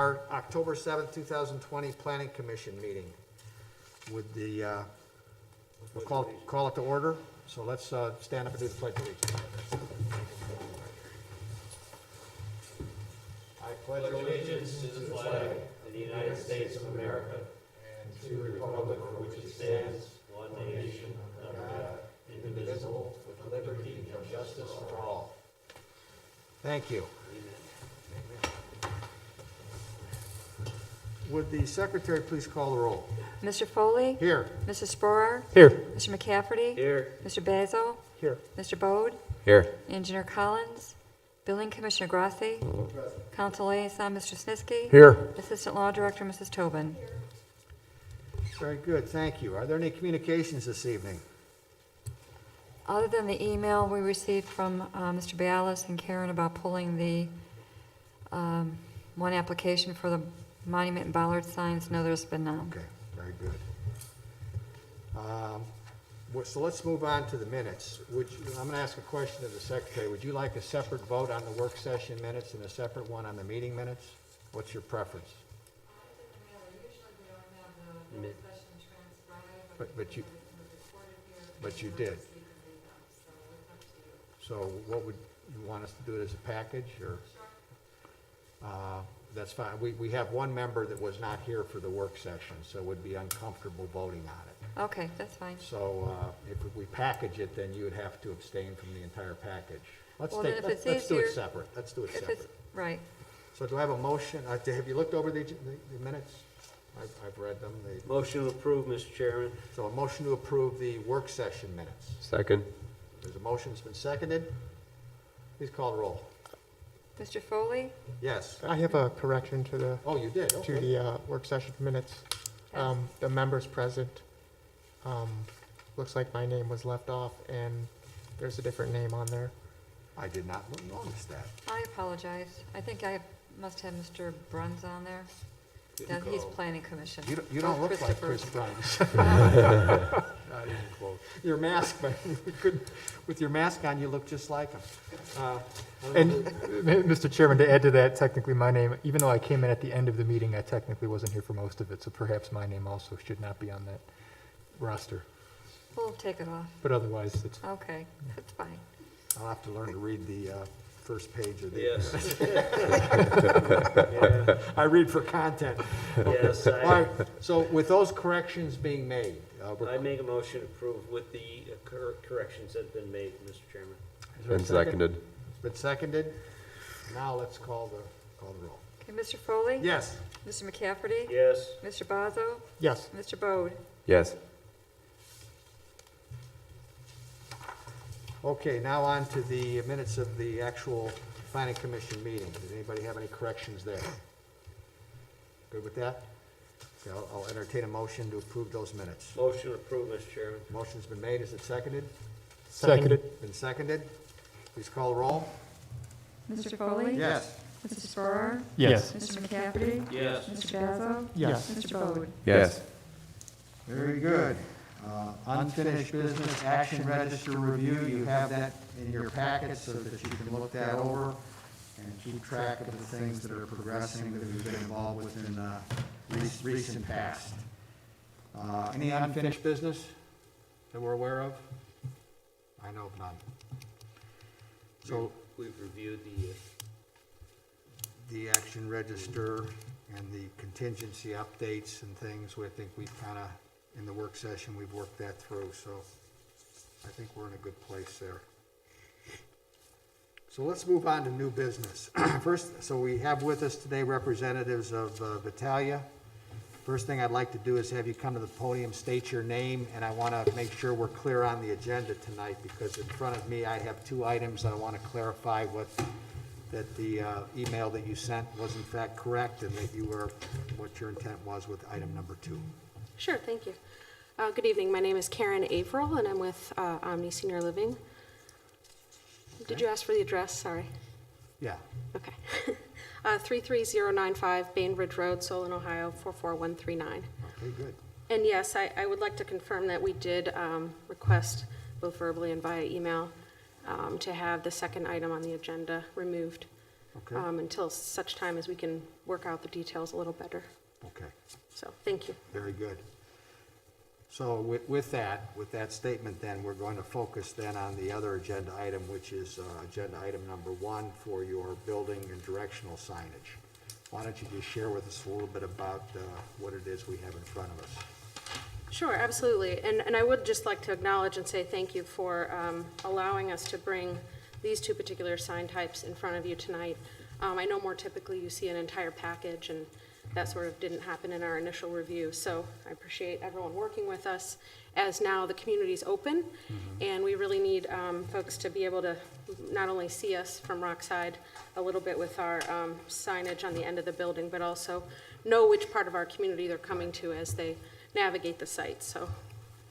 our October 7th, 2020 Planning Commission meeting. With the, we'll call it to order. So let's stand up and do the pledge of allegiance. I pledge Allegiance to the flag of the United States of America and to the republic for which it stands, one nation, under God, indivisible, with liberty and justice for all. Thank you. Would the secretary please call the roll? Mr. Foley? Here. Mrs. Sporer? Here. Mr. McCafferty? Here. Mr. Basil? Here. Mr. Bode? Here. Engineer Collins? Building Commissioner Grassi? Council Liaison, Mr. Snitsky? Here. Assistant Law Director, Mrs. Tobin. Very good, thank you. Are there any communications this evening? Other than the email we received from Mr. Bialis and Karen about pulling the one application for the monument and bollard signs, no, there's been none. Okay, very good. So let's move on to the minutes. I'm going to ask a question of the secretary. Would you like a separate vote on the work session minutes and a separate one on the meeting minutes? What's your preference? But you did. So what would you want us to do it as a package, or? That's fine. We have one member that was not here for the work session, so would be uncomfortable voting on it. Okay, that's fine. So if we package it, then you would have to abstain from the entire package. Let's Well, then if it's do it easier- separate. Let's do it If it's, separate. right. So do I have a motion? Have you looked over the minutes? I've read them. Motion to approve, Mr. Chairman. So a motion to approve the work session minutes. Second. There's a motion that's been seconded. Please call the roll. Mr. Foley? Yes. I have a correction to the, Oh, you did? Okay. work session minutes. Yes. The members present, looks like my name was left off and there's a different name on there. I did not notice that. I apologize. I think I must have Mr. Bruns on there. Yeah, he's planning commission. You don't Oh, look like Chris Christopher. Bruns. Not even close. Your mask, but with your mask on, you look just like him. And, Mr. Chairman, to add to that, technically my name, even though I came in at the end of the meeting, I technically wasn't here for most of it, so perhaps my name also should not be on that roster. We'll take it off. But otherwise, it's, Okay, that's fine. I'll have to learn to read the first page of the. Yes. I read for content. Yes, All right, so with those corrections being made, I make a motion to approve with the corrections that have been made, Mr. Chairman. is there a And second? seconded. It's been seconded. Now let's call the roll. Okay, Mr. Foley? Yes. Mr. McCafferty? Yes. Mr. Bazo? Yes. Mr. Bode? Yes. Okay, now on to the minutes of the actual planning commission meeting. Does anybody have any corrections there? Good with that? Okay, I'll entertain a motion to approve those minutes. Motion to approve, Mr. Chairman. Motion's been made. Is it seconded? seconded. Been seconded. Please call the roll. Mr. Foley? Yes. Mr. Sporer? Yes. Mr. McCafferty? Yes. Mr. Bazo? Yes. Mr. Bode? Yes. Very good. Unfinished business action register review, you have that in your packet so that you can look that over and keep track of the things that are progressing that we've been involved with in recent past. Any unfinished business that we're aware of? I know of none. So We've reviewed the action register and the contingency updates and things, I think we've kind of, in the work session, we've worked that through, so I think we're in a good place there. So let's move on to new business. First, so we have with us today representatives of Vitalia. First thing I'd like to do is have you come to the podium, state your name, and I want to make sure we're clear on the agenda tonight, because in front of me I have two items that I want to clarify that the email that you sent was in fact correct, and that what your intent was with item number 2. Sure, thank you. Good evening. My name is Karen Averill, and I'm with Omni Senior Living. Did you ask for the address? Sorry. Yeah. Okay. 33095 Bainbridge Road, Solon, Ohio, 44139. Okay, good. And yes, I would like to confirm that we did request, both verbally and via email, to have the second item on the agenda removed Okay. until such time as we can work out the details a little better. Okay, So, thank you. very good. So with that statement then, we're going to focus then on the other agenda item, which is agenda item number 1 for your building and directional signage. Why don't you just share with us a little bit about what it is we have in front of us? Sure, absolutely. And I would just like to acknowledge and say thank you for allowing us to bring these two particular sign types in front of you tonight. I know more typically you see an entire package, and that sort of didn't happen in our initial review. So I appreciate everyone working with us as now the community's open, and we really need folks to be able to not only see us from Rockside a little bit with our signage on the end of the building, but also know which part of our community they're coming to as they navigate the site. So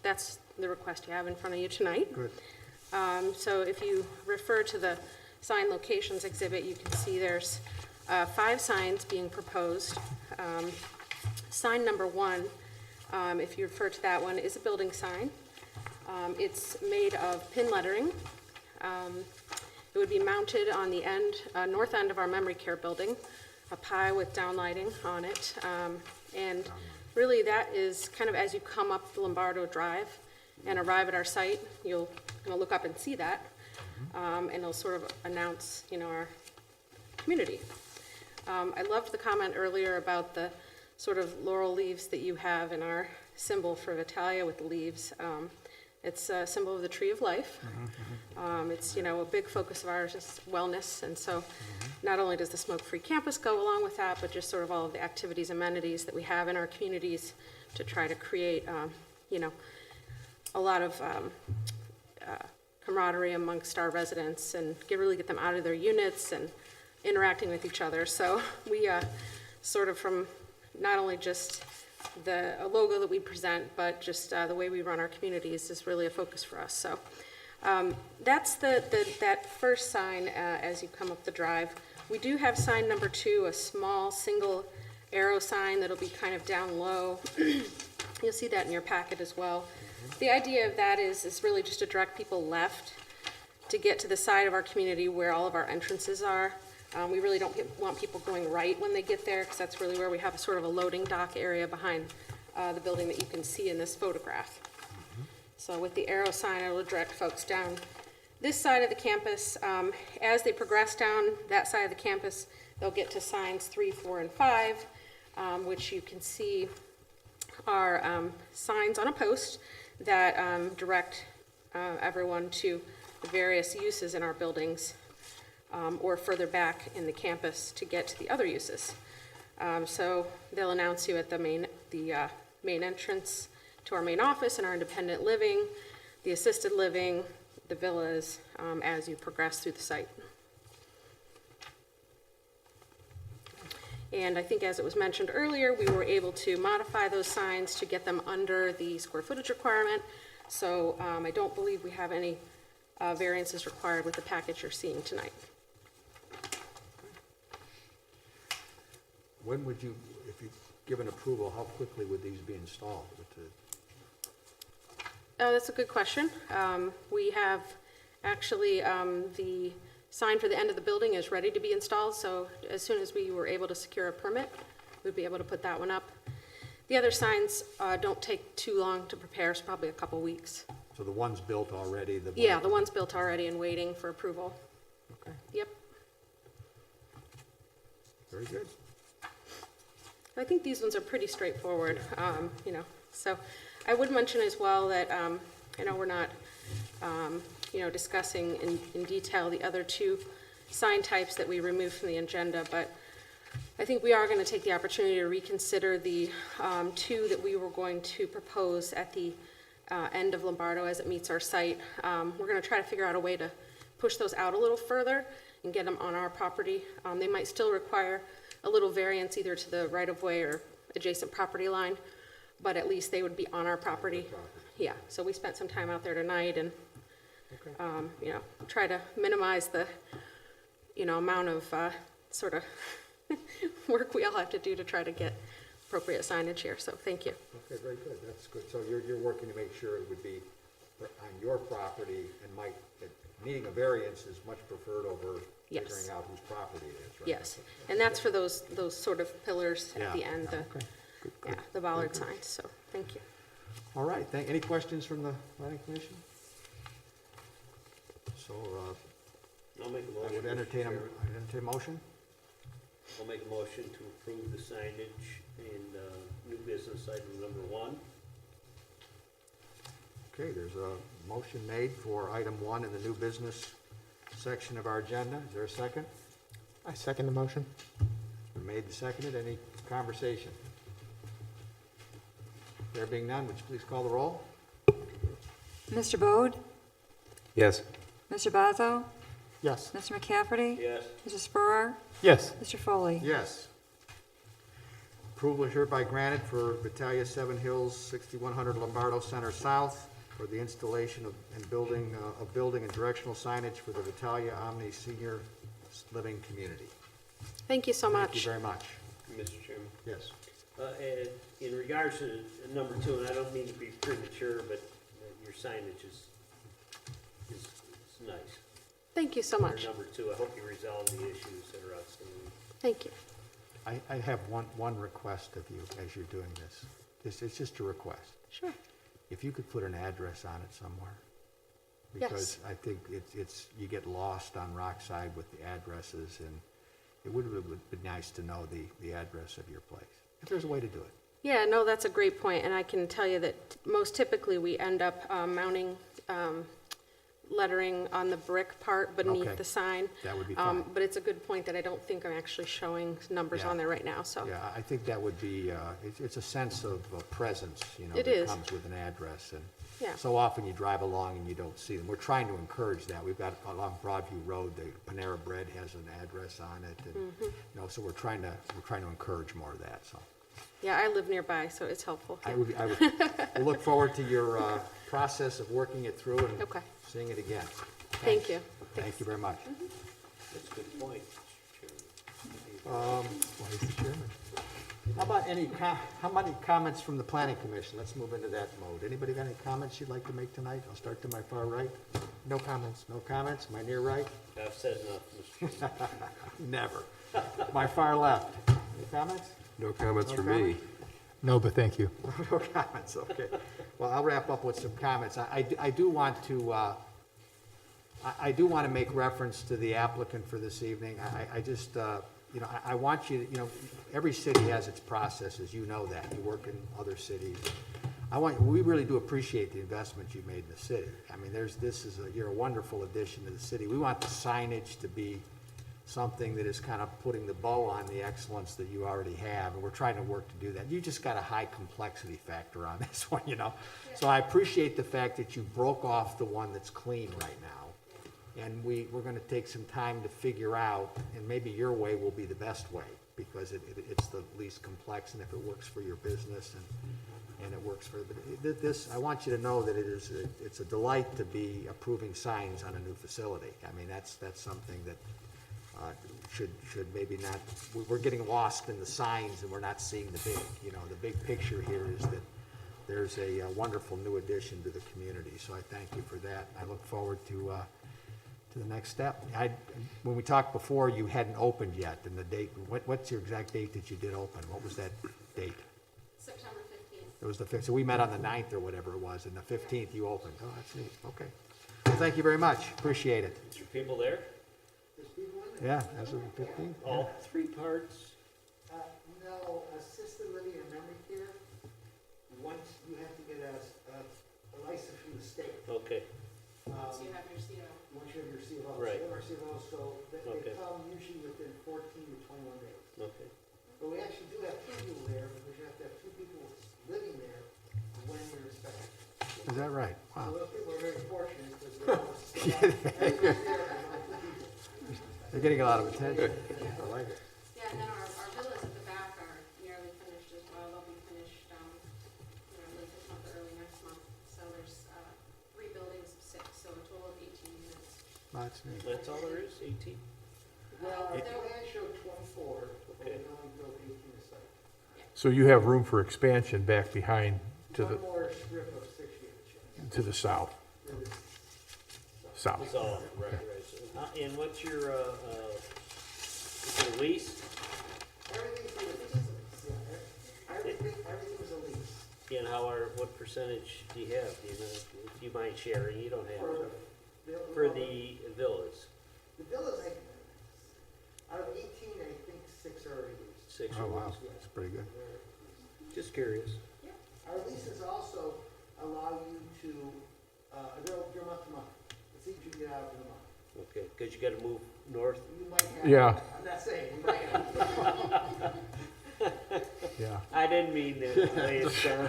that's the request you have in front of you tonight. Good. So if you refer to the sign locations exhibit, you can see there's 5 signs being proposed. Sign number 1, if you refer to that one, is a building sign. It's made of pin lettering. It would be mounted on the north end of our memory care building, a pie with downlighting on it. And really that is kind of as you come up Lombardo Drive and arrive at our site, you'll look up and see that. And it'll sort of announce, our community. I loved the comment earlier about the sort of laurel leaves that you have in our symbol for Vitalia with the leaves. It's a symbol of the tree of life. It's, a big focus of ours is wellness. And so not only does the smoke-free campus go along with that, but just sort of all of the activities, amenities that we have in our communities to try to create, a lot of camaraderie amongst our residents and really get them out of their units and interacting with each other. So we sort of from not only just the logo that we present, but just the way we run our communities is really a focus for us. So that's that first sign as you come up the drive. We do have sign number 2, a small single arrow sign that'll be kind of down low. You'll see that in your packet as well. The idea of that is really just to direct people left to get to the side of our community where all of our entrances are. We really don't want people going right when they get there, because that's really where we have a sort of a loading dock area behind the building that you can see in this photograph. So with the arrow sign, I will direct folks down this side of the campus. As they progress down that side of the campus, they'll get to signs 3, 4, and 5, which you can see are signs on a post that direct everyone to the various uses in our buildings, or further back in the campus to get to the other uses. So they'll announce you at the main entrance to our main office and our independent living, the assisted living, the villas, as you progress through the site. And I think as it was mentioned earlier, we were able to modify those signs to get them under the square footage requirement. So I don't believe we have any variances required with the package you're seeing tonight. When would you, if you given approval, how quickly would these be installed? That's a good question. We have actually, the sign for the end of the building is ready to be installed, so as soon as we were able to secure a permit, we'd be able to put that one up. The other signs don't take too long to prepare, it's probably a couple weeks. So the one's built already? Yeah, the one's built already and waiting for approval. Okay, Yep. very good. I think these ones are pretty straightforward, So I would mention as well that, I know we're not, discussing in detail the other 2 sign types that we removed from the agenda, but I think we are going to take the opportunity to reconsider the 2 that we were going to propose at the end of Lombardo as it meets our site. We're going to try to figure out a way to push those out a little further and get them on our property. They might still require a little variance either to the right-of-way or adjacent property line, but at least they would be on our property. Yeah, so we spent some time out there tonight and, try to minimize the, amount of sort of work we all have to do to try to get appropriate signage here, so thank you. Okay, very good, that's good. So you're working to make sure it would be on your property and needing a variance is much preferred over Yes. figuring out whose property it is, right? Yes, and that's for those sort of pillars at the Yeah, end, yeah, the, okay. Good, yeah, good. the bollard signs, so, thank you. All right, any questions from the planning commission? So, I'll make a I motion. would Mr. entertain Chairman. a motion. I'll make a motion to approve the signage in new business item number 1. Okay, there's a motion made for item 1 in the new business section of our agenda. Is there a second? I second the motion. It's been made and seconded. Any conversation? There being none, would you please call the roll? Mr. Bode? Yes. Mr. Bazo? Yes. Mr. McCafferty? Yes. Mr. Spurrier? Yes. Mr. Foley? Yes. Approval is hereby granted for Battaglia Seven Hills, 6100 Lombardo Center South for the installation of and building and directional signage for the Battaglia Omni Senior Living Community. Thank you so Thank you much. very much. Mr. Chairman. Yes. And in regards to number 2, and I don't mean to be premature, but your signage is nice. Thank you so For much. number 2, I hope you resolve the issues that are outstanding. Thank you. I have one request of you as you're doing this. It's just a request. Sure. If you could put an address on it somewhere. Yes. Because I think you get lost on Rockside with the addresses, and it would be nice to know the address of your place, if there's a way to do it. Yeah, no, that's a great point, and I can tell you that most typically we end up mounting lettering on the brick part Okay. beneath the sign. That would be fine. But it's a good point that I don't think I'm actually showing numbers Yeah. on there right now, so. Yeah, I think that would be, it's a sense of presence, It that is. comes with an address. And Yeah. so often you drive along and you don't see them. We're trying to encourage that. We've got along Broadview Road, the Panera Bread has an address on it. And, Mm-hmm. so we're trying to encourage more of that, so. Yeah, I live nearby, so it's helpful. We'll look forward to your process of working it through and Okay. seeing it again. Thank you. Thank you very much. That's a good point, Mr. Chairman. Why is the chairman? How about how many comments from the planning commission? Let's move into that mode. Anybody got any comments you'd like to make tonight? I'll start to my far right. No comments. No comments? My near right? I've said enough, Mr. Chairman. Never. My far left. Any comments? No comments No from me. comments? No, but thank you. No comments, okay. Well, I'll wrap up with some comments. I do want to, I do want to make reference to the applicant for this evening. I just, I want you, every city has its processes, you know that. You work in other cities. We really do appreciate the investment you made in the city. I mean, you're a wonderful addition to the city. We want the signage to be something that is kind of putting the bow on the excellence that you already have, and we're trying to work to do that. You just got a high complexity factor on this one, So I appreciate the fact that you broke off the one that's clean right now. And we're gonna take some time to figure out, and maybe your way will be the best way, because it's the least complex, and if it works for your business and it works for, but this, I want you to know that it's a delight to be approving signs on a new facility. I mean, that's something that should maybe not, we're getting lost in the signs and we're not seeing the big picture here is that there's a wonderful new addition to the community. So I thank you for that. I look forward to the next step. When we talked before, you hadn't opened yet, and the date, what's your exact date that you did open? What was that date? September 15th. It was the 5th, so we met on the 9th or whatever it was, and the 15th you opened. Oh, that's neat, okay. Well, thank you very much, appreciate it. Is there people there? Yeah, as of the 15th. All 3 parts? No, assisted living and memory care, once you have to get a license from the state. Okay, So you have your CO. Once you have your CO. Right. So they Okay. come usually within 14 to 21 days. okay. But we actually do have 2 people there, because you have to have 2 people living there when you're inspected. Is that right? So Wow. those people are very fortunate because they're They're getting a lot of attention. I like it. Yeah, and then our villas at the back are nearly finished as well. They'll be finished, late this month or early next month. So there's 3 buildings of 6, so a total of 18 units. That's neat. That's all there is, 18? Well, our There- plan showed 24, but we Okay. only built 18 a site. So you have room for expansion back behind to One the, more strip of 6 units. to the south, That is- south. It's all, right. So And what's your, is it a lease? Everything's a lease, yeah. Everything's a lease. And what percentage do you have? Do you know, if you mind sharing, you don't have For to. the For the villas, The villas, out of 18, I think 6 are already leased. 6 Oh, or wow, less. that's pretty good. Just curious. Our leases also allow you to, they're month to month. It's each you get out of the month. Okay, because you gotta move north. You might have. Yeah. I'm not saying, you might have. Yeah. I didn't mean to lay it down.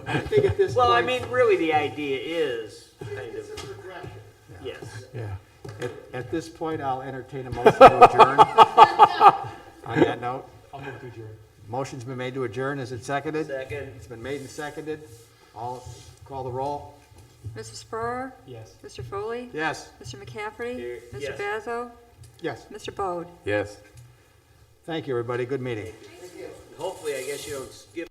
I think at this Well, I point, mean, really, the idea is kind It's a of, progression. yes. Yeah. at this point, I'll entertain a motion to adjourn. On that note, I'll move to adjourn. motion's been made to adjourn. Is it seconded? Second, It's been made and seconded. All, call the roll. Mr. Spur, Yes. Mr. Foley, Yes. Mr. McCafferty, Here, Mr. yes. Bazo, Yes. Mr. Bode. Yes. Thank you, everybody. Good meeting. hopefully, I guess you don't skip